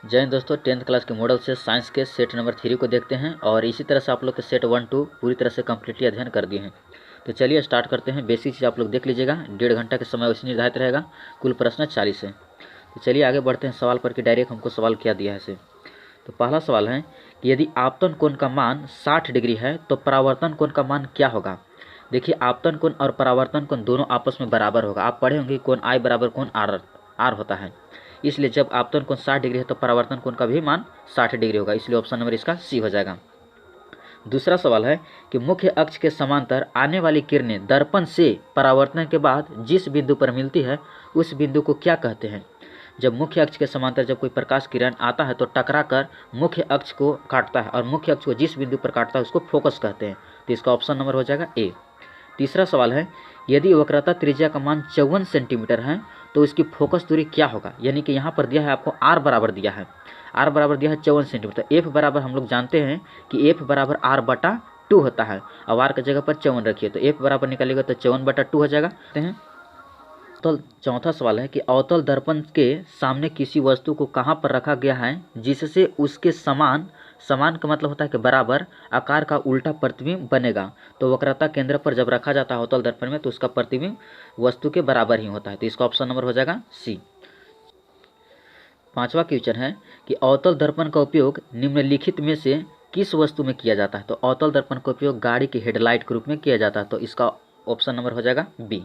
जय हिंद दोस्तों, 10th class के मॉडल से साइंस के सेट नंबर 3 को देखते हैं और इसी तरह से आप लोग के सेट 1, 2 पूरी तरह से कम्प्लीटली अध्ययन कर दिए हैं। तो चलिए स्टार्ट करते हैं। बेसिक चीज़ आप लोग देख लीजिएगा, 1.5 घंटा के समय उसी निर्धारित रहेगा। कुल प्रश्न 40 है। तो चलिए आगे बढ़ते हैं सवाल पर कि डायरेक्ट हमको सवाल क्या दिया है इसे। तो पहला सवाल है कि यदि आपतन कोण का मान 60 डिग्री है तो परावर्तन कोण का मान क्या होगा। देखिए, आपतन कोण और परावर्तन कोण दोनों आपस में बराबर होगा। आप पढ़े होंगे कोण आई बराबर कोण आर होता है, इसलिए जब आपतन कोण 60 डिग्री है तो परावर्तन कोण का भी मान 60 डिग्री होगा, इसलिए ऑप्शन नंबर इसका सी हो जाएगा। दूसरा सवाल है कि मुख्य अक्ष के समांतर आने वाली किरणें दर्पण से परावर्तन के बाद जिस बिंदु पर मिलती है उस बिंदु को क्या कहते हैं। जब मुख्य अक्ष के समांतर जब कोई प्रकाश किरण आता है तो टकरा कर मुख्य अक्ष को काटता है और मुख्य अक्ष को जिस बिंदु पर काटता है उसको फोकस कहते हैं। तो इसका ऑप्शन नंबर हो जाएगा ए। तीसरा सवाल है, यदि वक्रता त्रिज्या का मान 54 सेंटीमीटर है तो इसकी फोकस दूरी क्या होगा। यानी कि यहाँ पर दिया है आपको आर बराबर दिया है, आर बराबर दिया है 54 सेंटीमीटर। तो एफ बराबर हम लोग जानते हैं कि एफ बराबर आर बटा 2 होता है। अब आर की जगह पर 54 रखिए तो एफ बराबर निकालेगा तो 54/2 हो जाएगा। तो चौथा सवाल है कि अवतल दर्पण के सामने किसी वस्तु को कहाँ पर रखा गया है जिससे उसके समान का मतलब होता है कि बराबर आकार का उल्टा प्रतिबिंब बनेगा। तो वक्रता केंद्र पर जब रखा जाता है अवतल दर्पण में तो उसका प्रतिबिंब वस्तु के बराबर ही होता है। तो इसका ऑप्शन नंबर हो जाएगा सी। पांचवा क्वेश्चन है कि अवतल दर्पण का उपयोग निम्नलिखित में से किस वस्तु में किया जाता है। तो अवतल दर्पण का उपयोग गाड़ी की हेडलाइट के रूप में किया जाता है। तो इसका ऑप्शन नंबर हो जाएगा बी।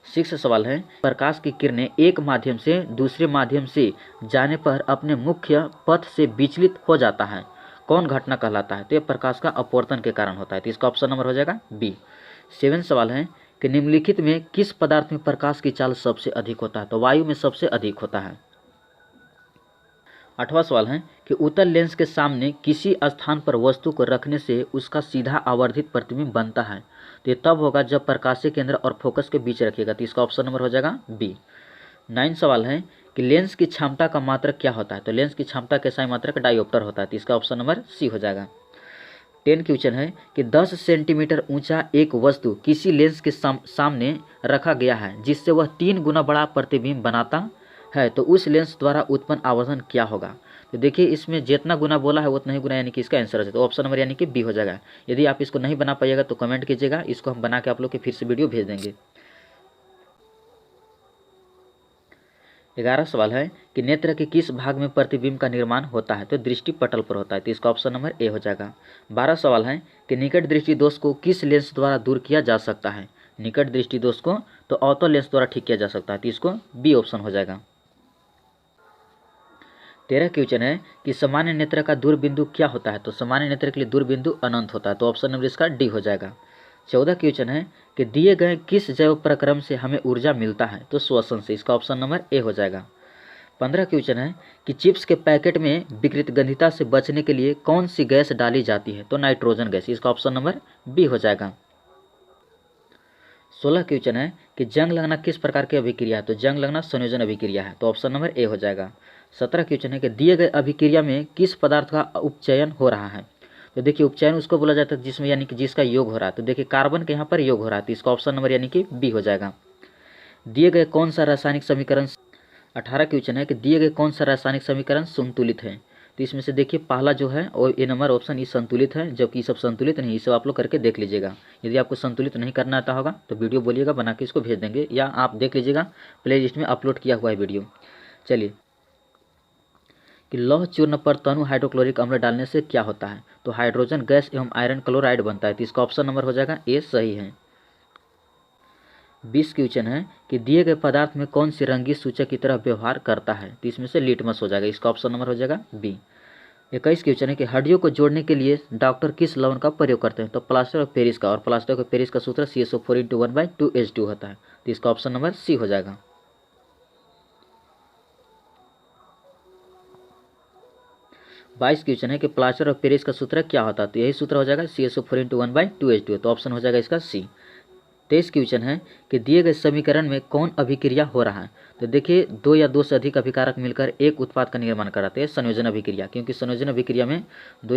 6 सवाल है, प्रकाश की किरणें एक माध्यम से दूसरे माध्यम से जाने पर अपने मुख्य पथ से विचलित हो जाता है, कौन घटना कहलाता है। तो यह प्रकाश का अपवर्तन के कारण होता है। तो इसका ऑप्शन नंबर हो जाएगा बी। 7 सवाल है कि निम्नलिखित में किस पदार्थ में प्रकाश की चाल सबसे अधिक होता है। तो वायु में सबसे अधिक होता है। 8वां सवाल है कि उत्तल लेंस के सामने किसी स्थान पर वस्तु को रखने से उसका सीधा आवर्धित प्रतिबिंब बनता है। तो ये तब होगा जब प्रकाशीय केंद्र और फोकस के बीच रखिएगा। तो इसका ऑप्शन नंबर हो जाएगा बी। 9 सवाल है कि लेंस की क्षमता का मात्रक क्या होता है। तो लेंस की क्षमता का SI मात्रक डायोप्टर होता है। तो इसका ऑप्शन नंबर सी हो जाएगा। 10 क्वेश्चन है कि 10 सेंटीमीटर ऊंचा एक वस्तु किसी लेंस के सामने रखा गया है जिससे वह 3 गुना बड़ा प्रतिबिंब बनाता है, तो उस लेंस द्वारा उत्पन्न आवर्धन क्या होगा। तो देखिए, इसमें जितना गुना बोला है उतना ही गुना, यानी कि इसका आंसर हो जाए। तो ऑप्शन नंबर यानी कि बी हो जाएगा। यदि आप इसको नहीं बना पाइएगा तो कमेंट कीजिएगा, इसको हम बना के आप लोग के फिर से वीडियो भेज देंगे। 11 सवाल है कि नेत्र के किस भाग में प्रतिबिंब का निर्माण होता है। तो दृष्टि पटल पर होता है। तो इसका ऑप्शन नंबर ए हो जाएगा। 12 सवाल है कि निकट दृष्टि दोष को किस लेंस द्वारा दूर किया जा सकता है। निकट दृष्टि दोष को तो अवतल लेंस द्वारा ठीक किया जा सकता है। तो इसको बी ऑप्शन हो जाएगा। 13 क्वेश्चन है कि सामान्य नेत्र का दूर बिंदु क्या होता है। तो सामान्य नेत्र के लिए दूर बिंदु अनंत होता है। तो ऑप्शन नंबर इसका डी हो जाएगा। 14 क्वेश्चन है कि दिए गए किस जैव प्रक्रम से हमें ऊर्जा मिलता है। तो श्वसन से। इसका ऑप्शन नंबर ए हो जाएगा। 15 क्वेश्चन है कि चिप्स के पैकेट में विकृतगंधिता से बचने के लिए कौन सी गैस डाली जाती है। तो नाइट्रोजन गैस। इसका ऑप्शन नंबर बी हो जाएगा। 16 क्वेश्चन है कि जंग लगना किस प्रकार की अभिक्रिया है। तो जंग लगना संयोजन अभिक्रिया है। तो ऑप्शन नंबर ए हो जाएगा। 17 क्वेश्चन है कि दिए गए अभिक्रिया में किस पदार्थ का उपचयन हो रहा है। तो देखिए, उपचयन उसको बोला जाता है जिसमें यानी कि जिसका योग हो रहा है। तो देखिए, कार्बन के यहाँ पर योग हो रहा है। तो इसका ऑप्शन नंबर यानी कि बी हो जाएगा। दिए गए कौन सा रासायनिक समीकरण 18 क्वेश्चन है कि दिए गए कौन सा रासायनिक समीकरण संतुलित है। तो इसमें से देखिए, पहला जो है और ए नंबर ऑप्शन इस संतुलित है, जबकि सब संतुलित नहीं। ये सब आप लोग करके देख लीजिएगा। यदि आपको संतुलित नहीं करना आता होगा तो वीडियो बोलिएगा, बना के इसको भेज देंगे, या आप देख लीजिएगा प्ले लिस्ट में अपलोड किया हुआ है वीडियो। चलिए, कि लौह चूर्ण पर तनु हाइड्रोक्लोरिक अम्ल डालने से क्या होता है। तो हाइड्रोजन गैस एवं आयरन क्लोराइड बनता है। तो इसका ऑप्शन नंबर हो जाएगा ए, सही है। 20 क्वेश्चन है कि दिए गए पदार्थ में कौन सी रंगीन सूचक की तरह व्यवहार करता है। तो इसमें से लिटमस हो जाएगा। इसका ऑप्शन नंबर हो जाएगा बी। 21 क्वेश्चन है कि हड्डियों को जोड़ने के लिए डॉक्टर किस लवण का प्रयोग करते हैं। तो प्लास्टर ऑफ पेरिस का, और प्लास्टर ऑफ पेरिस का सूत्र CSO4 × 1/2H2 होता है। तो इसका ऑप्शन नंबर सी हो जाएगा। 22 क्वेश्चन है कि प्लास्टर ऑफ पेरिस का सूत्र क्या होता है। तो यही सूत्र हो जाएगा CSO4 × 1/2H2। तो ऑप्शन हो जाएगा इसका सी। 23 क्वेश्चन है कि दिए गए समीकरण में कौन अभिक्रिया हो रहा है। तो देखिए, 2 या 2 से अधिक अभिकारक मिलकर एक उत्पाद का निर्माण कराते हैं, संयोजन अभिक्रिया। क्योंकि संयोजन अभिक्रिया में 2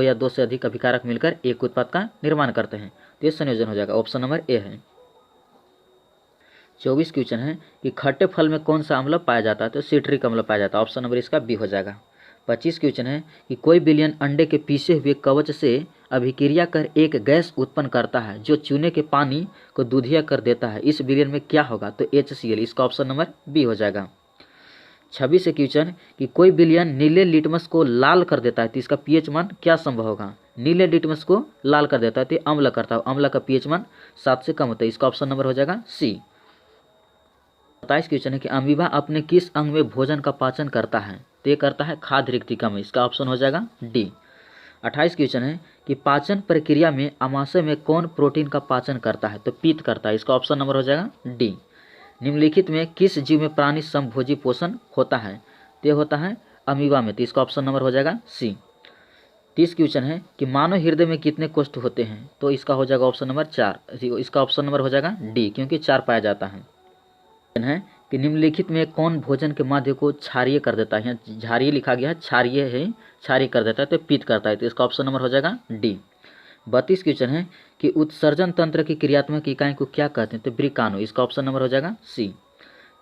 या 2 से अधिक अभिकारक मिलकर एक उत्पाद का निर्माण करते हैं। तो ये संयोजन हो जाएगा। ऑप्शन नंबर ए है। 24 क्वेश्चन है कि खट्टे फल में कौन सा अम्ल पाया जाता है, तो सिट्रिक अम्ल पाया जाता है। ऑप्शन नंबर इसका बी हो जाएगा। 25 क्वेश्चन है कि कोई बिलियन अंडे के पीसे हुए कवच से अभिक्रिया कर एक गैस उत्पन्न करता है जो चूने के पानी को दूधिया कर देता है, इस बिलियन में क्या होगा, तो HCl, इसका ऑप्शन नंबर बी हो जाएगा। 26 क्वेश्चन कि कोई बिलियन नीले लिटमस को लाल कर देता है, तो इसका pH मान क्या संभव होगा। नीले लिटमस को लाल कर देता है तो अम्ल करता है, अम्ल का pH मान 7 से कम होता है, इसका ऑप्शन नंबर हो जाएगा सी। 27 क्वेश्चन है कि अमीबा अपने किस अंग में भोजन का पाचन करता है, तो ये करता है खाद्य रिक्तिका में, इसका ऑप्शन हो जाएगा डी। 28 क्वेश्चन है कि पाचन प्रक्रिया में आमाशय में कौन प्रोटीन का पाचन करता है, तो पित्त करता है, इसका ऑप्शन नंबर हो जाएगा डी। निम्नलिखित में किस जीव में प्राणी समभोजी पोषण होता है, तो ये होता है अमीबा में, तो इसका ऑप्शन नंबर हो जाएगा सी। 30 क्वेश्चन है कि मानव हृदय में कितने कोष्ठ होते हैं, तो इसका हो जाएगा ऑप्शन नंबर 4, इसका ऑप्शन नंबर हो जाएगा डी, क्योंकि 4 पाया जाता है कि निम्नलिखित में कौन भोजन के माध्यम को क्षारीय कर देता है, यहाँ क्षारीय लिखा गया है, क्षारीय है, क्षारीय कर देता है तो पित्त करता है, तो इसका ऑप्शन नंबर हो जाएगा डी। 32 क्वेश्चन है कि उत्सर्जन तंत्र की क्रियात्मक इकाई को क्या कहते हैं, तो ब्रिकानो, इसका ऑप्शन नंबर हो जाएगा सी।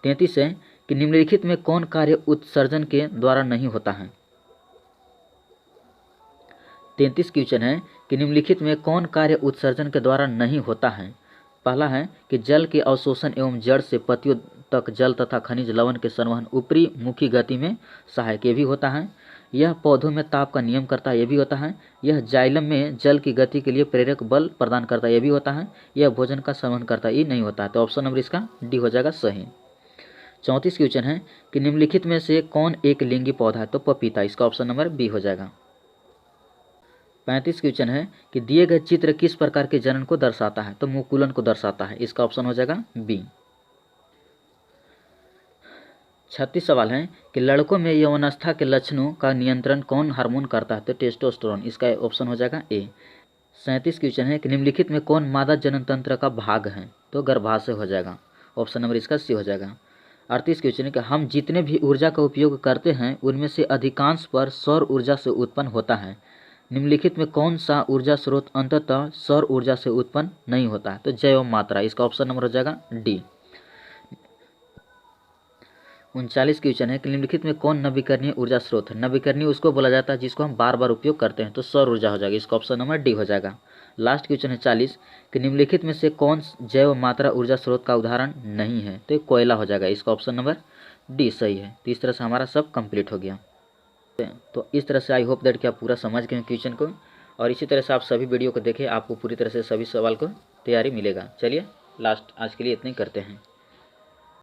33 है कि निम्नलिखित में कौन कार्य उत्सर्जन के द्वारा नहीं होता है। 33 क्वेश्चन है कि निम्नलिखित में कौन कार्य उत्सर्जन के द्वारा नहीं होता है। पहला है कि जल के अवशोषण एवं जड़ से पत्तियों तक जल तथा खनिज लवण के संवहन ऊपरी मुखी गति में सहायक, ये भी होता है। यह पौधों में ताप का नियम करता है, ये भी होता है। यह जाइलम में जल की गति के लिए प्रेरक बल प्रदान करता है, ये भी होता है। यह भोजन का संवहन करता है, ये नहीं होता है, तो ऑप्शन नंबर इसका डी हो जाएगा सही। 34 क्वेश्चन है कि निम्नलिखित में से कौन एक लिंगी पौधा है, तो पपीता, इसका ऑप्शन नंबर बी हो जाएगा। 35 क्वेश्चन है कि दिए गए चित्र किस प्रकार के जनन को दर्शाता है, तो मुकुलन को दर्शाता है, इसका ऑप्शन हो जाएगा बी। 36 सवाल है कि लड़कों में यौनावस्था के लक्षणों का नियंत्रण कौन हार्मोन करता है, तो टेस्टोस्टेरोन, इसका ऑप्शन हो जाएगा ए। 37 क्वेश्चन है कि निम्नलिखित में कौन मादा जनन तंत्र का भाग है, तो गर्भाशय हो जाएगा, ऑप्शन नंबर इसका सी हो जाएगा। 38 क्वेश्चन है कि हम जितने भी ऊर्जा का उपयोग करते हैं उनमें से अधिकांश पर सौर ऊर्जा से उत्पन्न होता है, निम्नलिखित में कौन सा ऊर्जा स्रोत अंततः सौर ऊर्जा से उत्पन्न नहीं होता है, तो जैव मात्रा, इसका ऑप्शन नंबर हो जाएगा डी। 39 क्वेश्चन है कि निम्नलिखित में कौन नवीकरणीय ऊर्जा स्रोत है। नवीकरणीय उसको बोला जाता है जिसको हम बार बार उपयोग करते हैं, तो सौर ऊर्जा हो जाएगा, इसका ऑप्शन नंबर डी हो जाएगा। लास्ट क्वेश्चन है 40 कि निम्नलिखित में से कौन जैव मात्रा ऊर्जा स्रोत का उदाहरण नहीं है, तो कोयला हो जाएगा, इसका ऑप्शन नंबर डी सही है। तो इस तरह से हमारा सब कंप्लीट हो गया। तो इस तरह से आई होप दैट कि आप पूरा समझ गए क्वेश्चन को, और इसी तरह से आप सभी वीडियो को देखें, आपको पूरी तरह से सभी सवाल को तैयारी मिलेगा। चलिए लास्ट आज के लिए इतने करते हैं।